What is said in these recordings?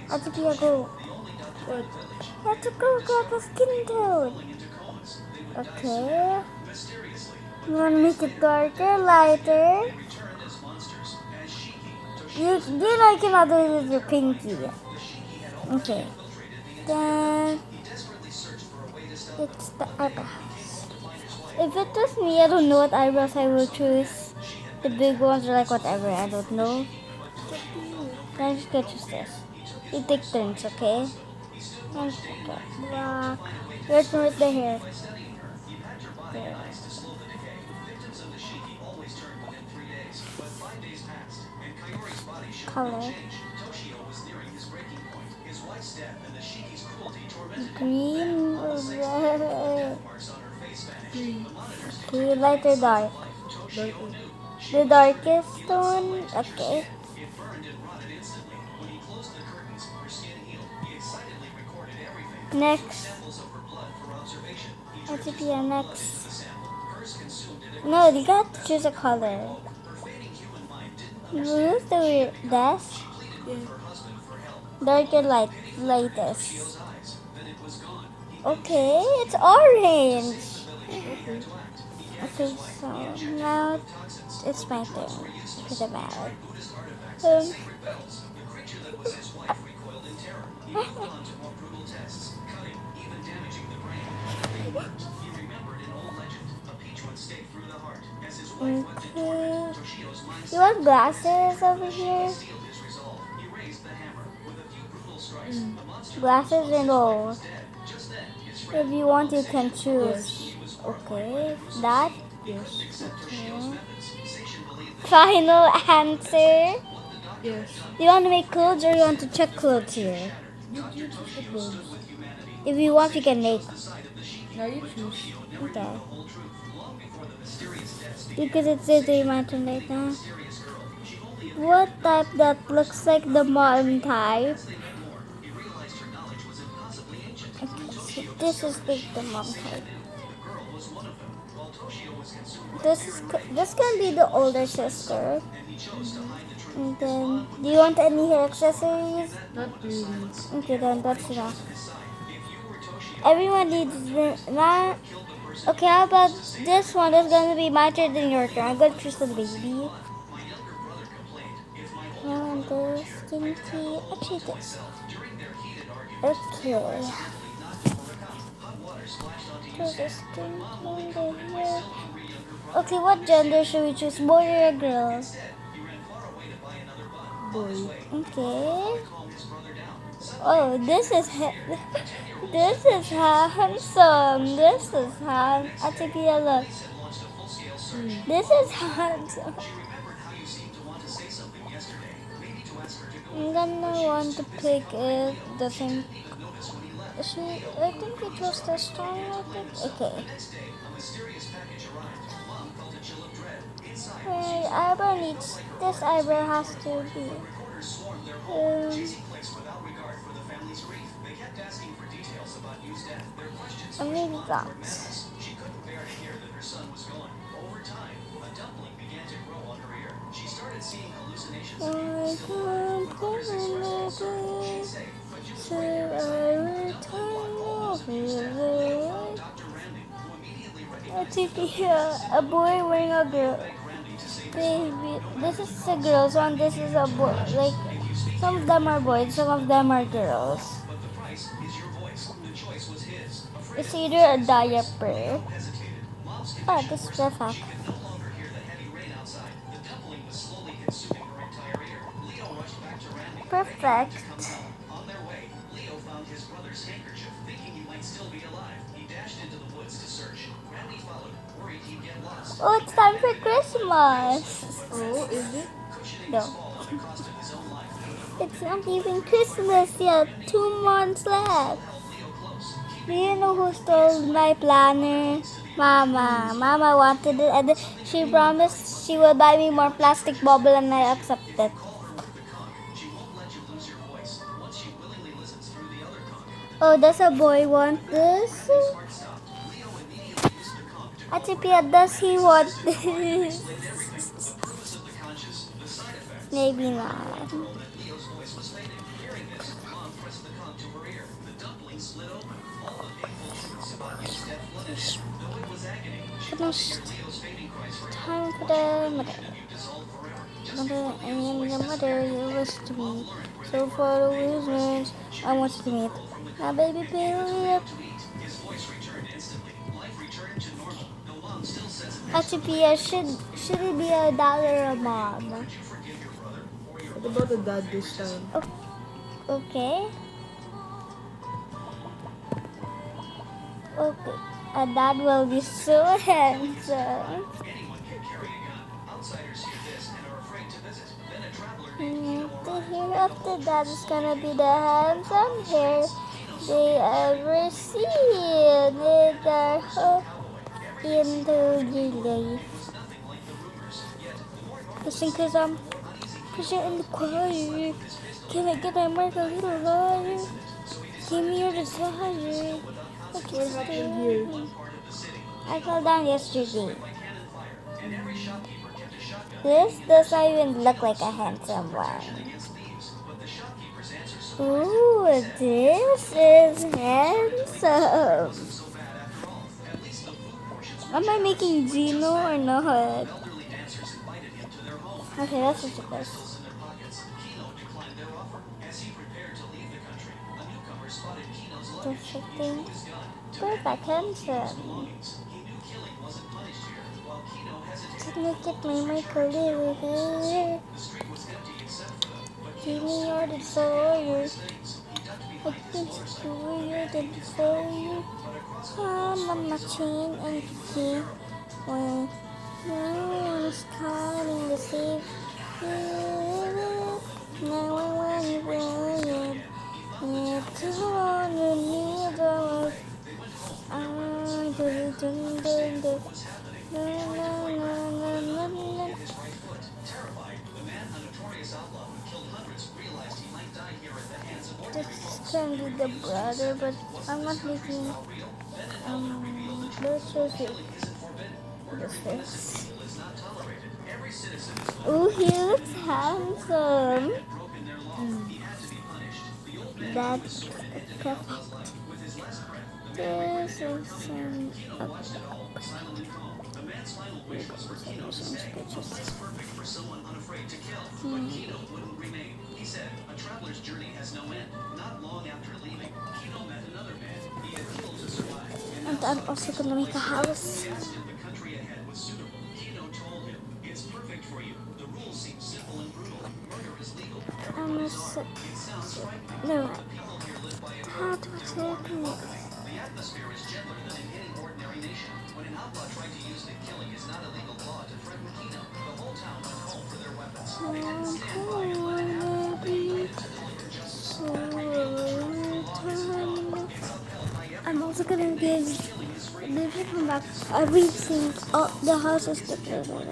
Atopia, go. What? Let's go grab a skin toad. Okay. You want to make it darker, lighter? You like another with your pinky. Okay. Then it's the eyebrows. If it was me, I don't know what eyebrows I will choose. The big ones or like whatever, I don't know. Then I'm just gonna choose this. You take turns, okay? And black. Your turn with the hair. There. Color. Green or red? Okay, light or dark? Darker. The darkest one? Okay. Next. Atopia, next. No, you got to choose a color. Use the best. Yeah. Dark or light? Lightest. Okay, it's orange. Okay. Okay, so now it's my turn for the ballot. Okay. You want glasses over here? Glasses and all. If you want, you can choose. Okay, that. Yes. Okay. Final answer. Yes. Do you want to make clothes or you want to check clothes here? You choose the clothes. If you want, you can make. Now you choose. Okay. Because it's my turn right now. What type that looks like the mom type? Okay, so this is the mom type. This can be the older sister. And then, do you want any hair accessories? Not really. Okay, then that's enough. Everyone needs that. Okay, how about this one? It's gonna be my turn than your turn. I'm gonna choose the baby. And the skinky. Actually, this. Okay. Choose the skinky the hair. Okay, what gender should we choose? Boy or a girl? Boy. Okay. Oh, this is this is handsome. This is Atopia, look. This is handsome. I'm gonna want to pick it. The same. I think we chose this one. Okay. Eyebrow needs. This eyebrow has to be. Maybe that. A boy wearing a girl. Baby, this is a girl's one. This is a boy. Like some of them are boys, some of them are girls. It's either a diaper. Ah, this is perfect. Perfect. Oh, it's time for Christmas. Oh, is it? No. It's not even Christmas yet. 2 months left. Do you know who stole my planner? Mama. Mama wanted it and she promised she will buy me more plastic bubble and I accepted. Oh, does a boy want this? Atopia, does he want this? Maybe not. Finish. Time for the mother. Mother, I am the mother you wish to be. So far away as I want you to meet. My baby Billy. Actually, should it be a dad or a mom? What about the dad this time? Okay. Okay. A dad will be so handsome. The hair of the dad is gonna be the handsome hair they ever seen in their whole life. Listen, cause you're in the choir. Can I get my mic a little higher? Give me your desire. What happened here? I fell down yesterday. This does not even look like a handsome one. Ooh, this is handsome. Am I making Gino or not? Okay, that's what it is. Perfect handsome. Look at my career. Give me your desire. I think it's cooler than desire. Come on my chain and key. When no one's calling the safe. Now I want you well. It's on the needle. I do. This can be the brother, but I'm not making let's just see the face. Oh, he looks handsome. That's perfect. This is some He said, a traveler's journey has no end. Not long after leaving, Kino met another man he had killed to survive. And I'm also gonna make a house. The country ahead was suitable. Kino told him, it's perfect for you. The rules seem simple and brutal. Murder is legal. No. How do I take it? The atmosphere is gentler than in any ordinary nation. When an outlaw tried to use the killing is not a legal law to threaten Kino, the whole town went home for their weapons. They didn't stand by and let it happen. I'm also gonna give the people back everything. Oh, the house is decorated.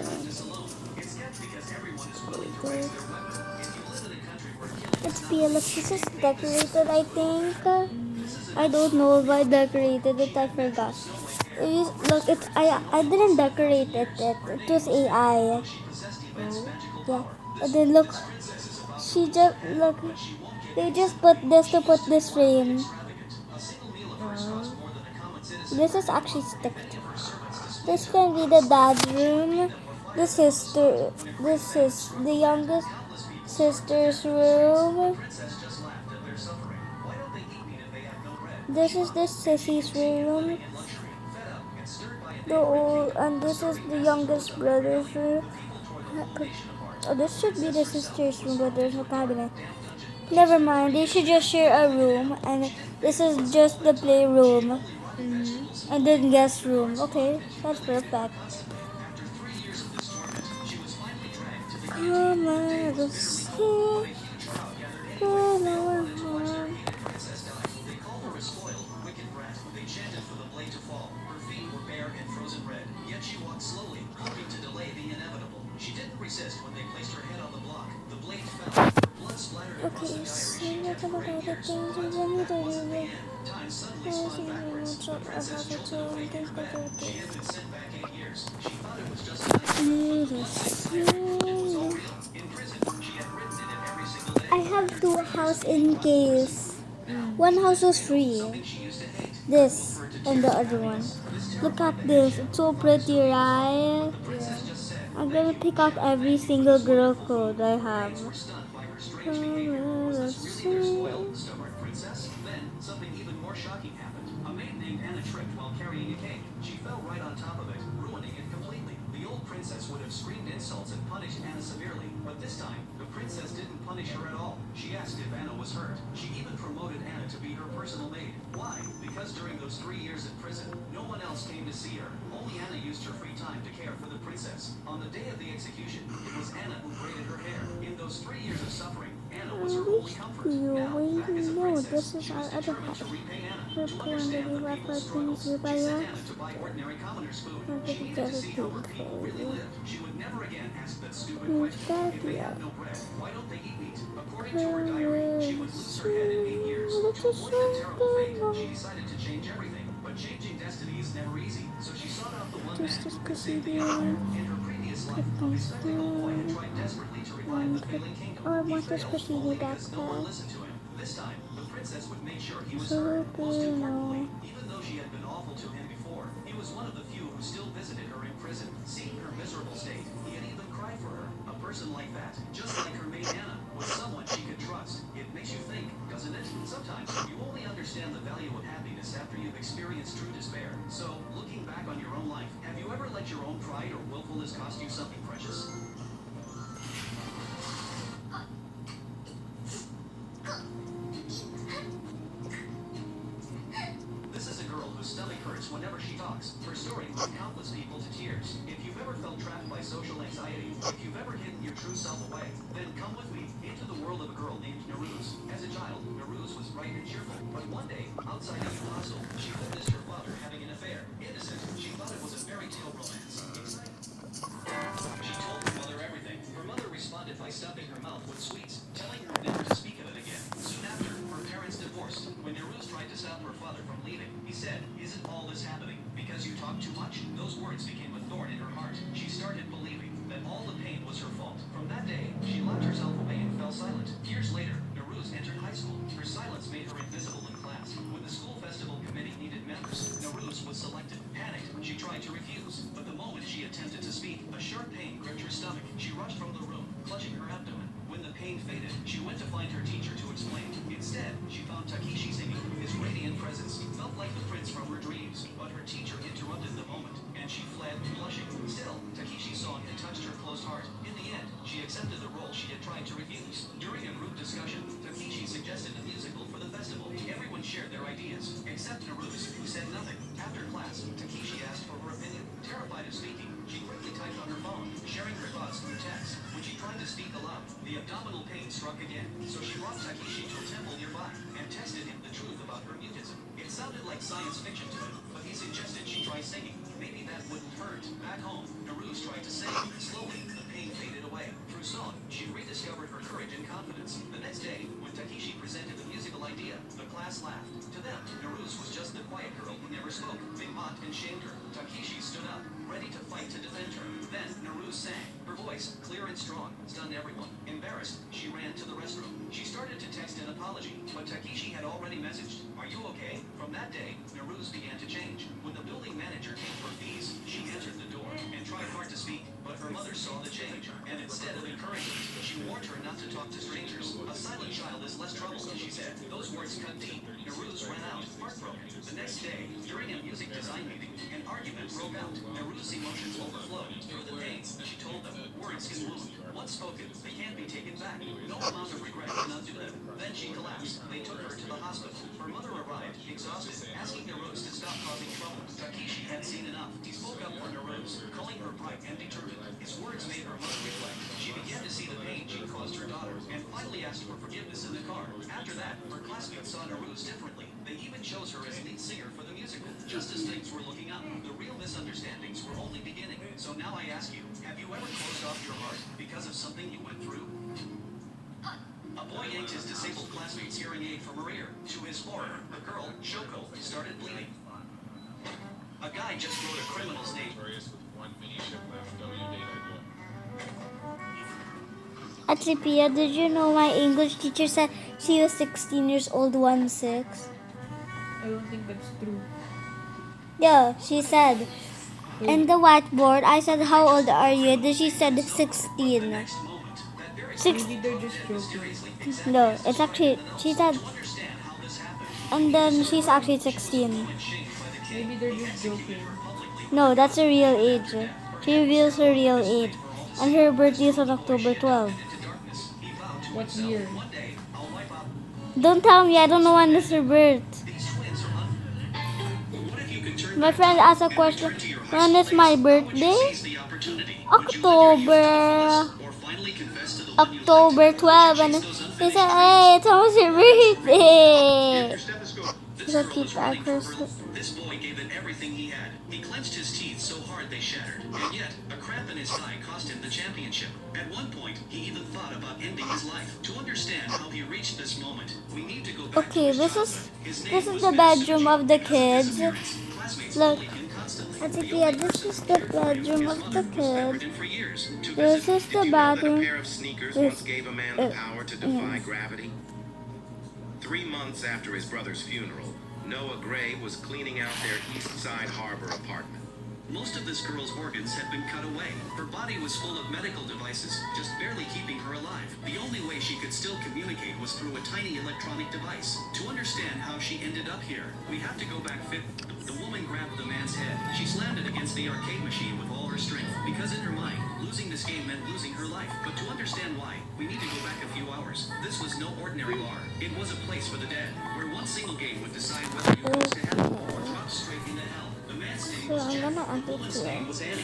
It's BLX. This is decorated, I think. I don't know if I decorated it. I forgot. Look, it's I didn't decorate it. It was AI. Yeah. And then look, she just look. They just put this to put this frame. This is actually sticked. This can be the dad's room. This is the youngest sister's room. This is the sissy's room. And this is the youngest brother's room. Oh, this should be the sister's room, but there's no cabinet. Never mind, they should just share a room, and this is just the playroom. And then guest room. Okay, that's perfect. Come on, let's see. Come on. She walked slowly, hoping to delay the inevitable. She didn't resist when they placed her head on the block. The blade fell. Her blood splattered. Okay, so what about the things you want me to do? Time suddenly spun backwards. The princess jumped came back. She had been sent back 8 years. She thought it was just a nightmare. It was all real. In prison, she had written in it every single day. I have have 2 houses in case. One house was free. This and the other one. Look at this. It's so pretty, right? Yeah. I'm gonna pick out every single girl code I have. Stubborn princess. Then, something even more shocking happened. A maid named Anna tripped while carrying a cake. She fell right on top of it, ruining it completely. The old princess would have screamed insults and punished Anna severely, but this time, the princess didn't punish her at all. She asked if Anna was hurt. She even promoted Anna to be her personal maid. Why? Because during those 3 years in prison, no one else came to see her. Only Anna used her free time to care for the princess. On the day of the execution, it was Anna who braided her hair. In those 3 years of suffering, Anna was her only comfort. Now, back as a princess, she was determined to repay Anna. To understand the people's struggles, she sent Anna to buy ordinary commoners' food. She needed to see how her people really lived. She would never again ask that stupid question. If they have no bread, why don't they eat meat? According to her diary, she would lose her head in 8 years. To avoid that terrible fate, she decided to change everything. But changing destiny is never easy, so she sought out the one man who could save the empire. In her previous life, a bespectacled boy had tried desperately to revive the failing kingdom. He failed only because no one listened to him. This time, the princess would make sure he was heard. Most importantly, even though she had been awful to him before, he was one of the few who still visited her in prison. Seeing her miserable state, he had even cried for her. A person like that, just like her maid Anna, was someone she could trust. It makes you think, doesn't it? Sometimes you only understand the value of happiness after you've experienced true despair. So, looking back on your own life, have you ever let your own pride or willfulness cost you something precious? This is a girl whose stomach hurts whenever she talks. Her story moved countless people to tears. If you've ever felt trapped by social anxiety, if you've ever hidden your true self away, then come with me into the world of a girl named Nowruz. As a child, Nowruz was bright and cheerful, but one day, outside of the castle, she witnessed her father having an affair. Innocent, she thought it was a fairy tale romance. Exciting. She told her mother everything. Her mother responded by stuffing her mouth with sweets, telling her never to speak of it again. Soon after, her parents divorced. When Nowruz tried to stop her father from leaving, he said, "Isn't all this happening because you talk too much?" Those words became a thorn in her heart. She started believing that all the pain was her fault. From that day, she locked herself away and fell silent. Years later, Nowruz entered high school. Her silence made her invisible in class. When the school festival committee needed members, Nowruz was selected. Panicked, she tried to refuse. But the moment she attempted to speak, a sharp pain gripped her stomach. She rushed from the room, clutching her abdomen. When the pain faded, she went to find her teacher to explain. Instead, she found Takeshi singing. His radiant presence felt like the prince from her dreams. But her teacher interrupted the moment, and she fled, blushing. Still, Takeshi saw and touched her closed heart. In the end, she accepted the role she had tried to refuse. During a group discussion, Takeshi suggested a musical for the festival. Everyone shared their ideas, except Nowruz, who said nothing. After class, Takeshi asked for her opinion. Terrified of speaking, she quickly typed on her phone, sharing her thoughts through text. When she tried to speak aloud, the abdominal pain struck again. So she brought Takeshi to a temple nearby and tested him the truth about her mutism. It sounded like science fiction to him, but he suggested she try singing. Maybe that wouldn't hurt. Back home, Nowruz tried to sing. Slowly, the pain faded away. Through song, she rediscovered her courage and confidence. The next day, when Takeshi presented the musical idea, the class laughed. To them, Nowruz was just the quiet girl who never spoke. They mocked and shamed her. Takeshi stood up, ready to fight to defend her. Then, Nowruz sang. Her voice, clear and strong, stunned everyone. Embarrassed, she ran to the restroom. She started to text an apology, but Takeshi had already messaged, "Are you okay?" From that day, Nowruz began to change. When the building manager came for fees, she entered the door and tried hard to speak, but her mother saw the change, and instead of encouraging her, she warned her not to talk to strangers. "A silent child is less trouble," she said. Those words cut deep. Nowruz ran out, heartbroken. The next day, during a music design meeting, an argument broke out. Nowruz's emotions overflowed. Through the pain, she told them, "Words can wound. Once spoken, they can't be taken back. No amount of regret can undo them." Then she collapsed. They took her to the hospital. Her mother arrived, exhausted, asking Nowruz to stop causing trouble. Takeshi had seen enough. He spoke up for Nowruz, calling her bright and determined. His words made her mother reflect. She began to see the pain she caused her daughter, and finally asked for forgiveness in the car. After that, her classmates saw Nowruz differently. They even chose her as lead singer for the musical. Just as things were looking up, the real misunderstandings were only beginning. So now I ask you, have you ever closed off your heart because of something you went through? A boy yanked his disabled classmate's hearing aid from her ear. To his horror, the girl, Shoko, started bleeding. A guy just wrote a criminal's name. With one mini ship left, W date idea. At Pia, did you know my English teacher said she was 16 years old, 1'6"? I don't think that's true. Yeah, she said. In the whiteboard, I said, how old are you? Then she said 16. Maybe they're just joking. No, it's actually, she said, and then she's actually 16. Maybe they're just joking. No, that's her real age. She reveals her real age. And her birthday is on October 12. What year? Don't tell me, I don't know when is her birth. My friend asked a question, when is my birthday? October 12. And he said, hey, it's almost your birthday. So keep accuracy. This boy gave it everything he had. He clenched his teeth so hard they shattered. And yet, a cramp in his thigh cost him the championship. At one point, he even thought about ending his life. To understand how he reached this moment, we need to go back Okay, to this is the bedroom of the kids. Look, Pia, this is the bedroom of the kids. This is the bathroom. A pair of sneakers once gave a man the power to defy gravity. 3 months after his brother's funeral, Noah Gray was cleaning out their East Side Harbor apartment. Most of this girl's organs had been cut away. Her body was full of medical devices, just barely keeping her alive. The only way she could still communicate was through a tiny electronic device. To understand how she ended up here, we have to go back The woman grabbed the man's head. She slammed it against the arcade machine with all her strength, because in her mind, losing this game meant losing her life. But to understand why, we need to go back a few hours. This was no ordinary bar. It was a place for the dead, where one single game would decide whether you rose to heaven or dropped straight into hell. The man's name So was I'm Jeff. gonna The woman's name was Annie.